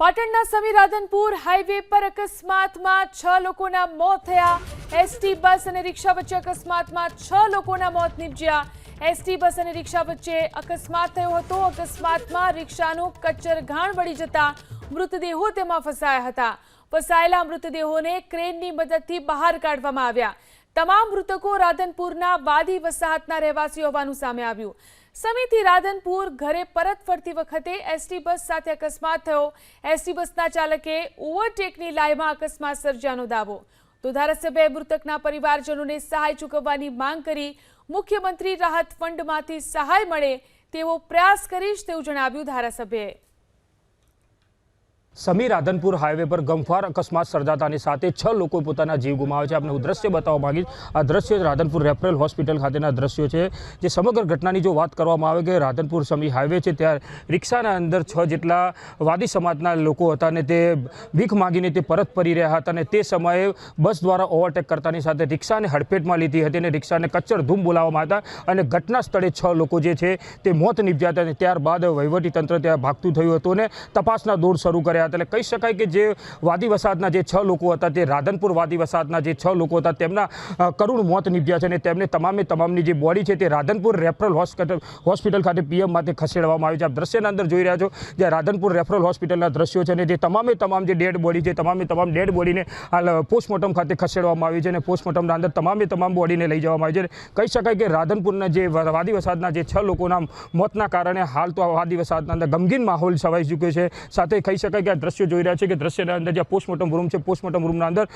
પાટણના સમી રાધનપુર હાઈવે પર અકસ્માતમાં 6 લોકોના મોત થયા। એસટી બસ અને રિક્ષા વચ્ચે અકસ્માતમાં 6 લોકોના મોત નીપજ્યા। એસટી બસ અને રિક્ષા વચ્ચે અકસ્માત થયો હતો। અકસ્માતમાં રિક્ષાનું કચ્ચરઘાણ વળી જતા મૃતદેહો તેમાં ફસાયા હતા। ફસાયેલા મૃતદેહોને ક્રેનની મદદથી બહાર કાઢવામાં આવ્યા। તમામ મૃતકો રાધનપુરના વાદી વસાહતના રહેવાસી હોવાનું સામે આવ્યું। સમીથી રાધનપુર ઘરે પરત ફરતી વખતે એસટી બસ સાથે અકસ્માત થયો। એસટી બસના ચાલકે ઓવરટેકની લાઈમાં અકસ્માત સર્જાનો દાવો। તો ધારાસભ્યએ મૃતકના પરિવારજનોને સહાય ચૂકવવાની માંગ કરી। મુખ્યમંત્રી રાહત ફંડમાંથી સહાય મળે તેવો પ્રયાસ કરીશ તેવું જણાવ્યું ધારાસભ્યએ। સમી રાધનપુર હાઈવે પર ગમખ્વાર અકસ્માત સર્જાતાની સાથે 6 લોકો પોતાના જીવ ગુમાવ્યા છે। આપણે દ્રશ્ય બતાવવા માંગીશ। આ દ્રશ્ય રાધનપુર રેફરલ હોસ્પિટલ ખાતેના દ્રશ્યો છે। જે સમગ્ર ઘટનાની જો વાત કરવામાં આવે કે રાધનપુર સમી હાઈવે છે ત્યાં રિક્ષાના અંદર 6 જેટલા વાદી સમાજના લોકો હતા અને તે ભીખ માંગીને તે પરત ફરી રહ્યા હતા અને તે સમયે બસ દ્વારા ઓવરટેક કરતાની સાથે રિક્ષાને હડફેટમાં લીધી હતી અને રિક્ષાને કચ્ચર ધૂમ બોલાવવામાં હતા અને ઘટના સ્થળે 6 લોકો જે છે તે મોત નીપજ્યા હતા અને ત્યારબાદ વહીવટીતંત્ર ત્યાં ભાગતું થયું હતું અને તપાસના દોર શરૂ કર્યા। એટલે કહી શકાય કે જે વાદી વસાહતના જે 6 લોકો હતા તે રાધનપુર વાદી વસાહતના જે 6 લોકો હતા તેમના કરુણ મોત નીપજ્યા છે અને તેમને તમામની જે બોડી છે તે રાધનપુર રેફરલ હોસ્પિટલ ખાતે પીએમ માટે ખસેડવામાં આવી છે। આપ દ્રશ્યના અંદર જોઈ રહ્યા છો જે રાધનપુર રેફરલ હોસ્પિટલના દ્રશ્યો છે અને જે તમામ જે ડેડ બોડી છે તમામ ડેડ બોડીને હાલ પોસ્ટમોર્ટમ ખાતે ખસેડવામાં આવી છે અને પોસ્ટમોર્ટમના અંદર તમામ બોડીને લઈ જવામાં આવી છે। કહી શકાય કે રાધનપુરના જે વાદી વસાહતના જે 6 લોકોના મોતના કારણે હાલ તો વાદી વસાહતના અંદર ગમગીન માહોલ છવાઈ ચૂક્યો છે। સાથે કહી શકાય કે દ્રશ્યો જોઈ રહ્યા છે કે દ્રશ્યના અંદર જે પોસ્ટમોર્ટમ રૂમ છે પોસ્ટમોર્ટમ રૂમના અંદર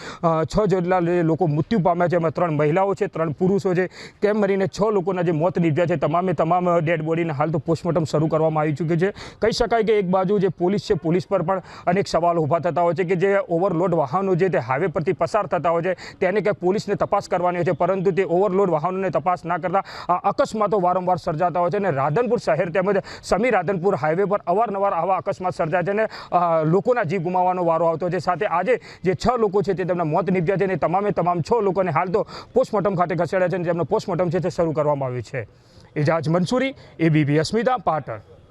6 જેટલા લોકો મૃત્યુ પામ્યા છે। એમાં 3 મહિલાઓ છે 3 પુરુષો છે। કેમ મળીને 6 લોકોના જે મોત નીપજ્યા છે તમામ ડેડ બોડીને હાલ તો પોસ્ટમોર્ટમ શરૂ કરવામાં આવી ચૂક્યું છે। કહી શકાય કે એક બાજુ જે પોલીસ છે પોલીસ પર પણ અનેક સવાલો ઊભા થતા હોય છે કે જે ઓવરલોડ વાહનો છે તે હાઈવે પરથી પસાર થતા હોય છે તેને ક્યાંક પોલીસને તપાસ કરવાની હોય છે પરંતુ તે ઓવરલોડ વાહનોને તપાસ ના કરતા અકસ્માતો વારંવાર સર્જાતા હોય છે અને રાધનપુર શહેર તેમજ સમી રાધનપુર હાઈવે પર અવારનવાર આવા અકસ્માત સર્જાય છે અને લોકોના જીવ ગુમાવવાનો વારો આવતો છે। સાથે આજે જે 6 લોકો છે તે તેમના મોત નીપજ્યા છે અને તમામ 6 લોકોને હાલ તો પોસ્ટમોર્ટમ ખાતે ખસેડ્યા છે અને તેમનો પોસ્ટમોર્ટમ છે તે શરૂ કરવામાં આવ્યું છે। એજાજ મંસૂરી, એબીપી અસ્મિતા, પાટણ।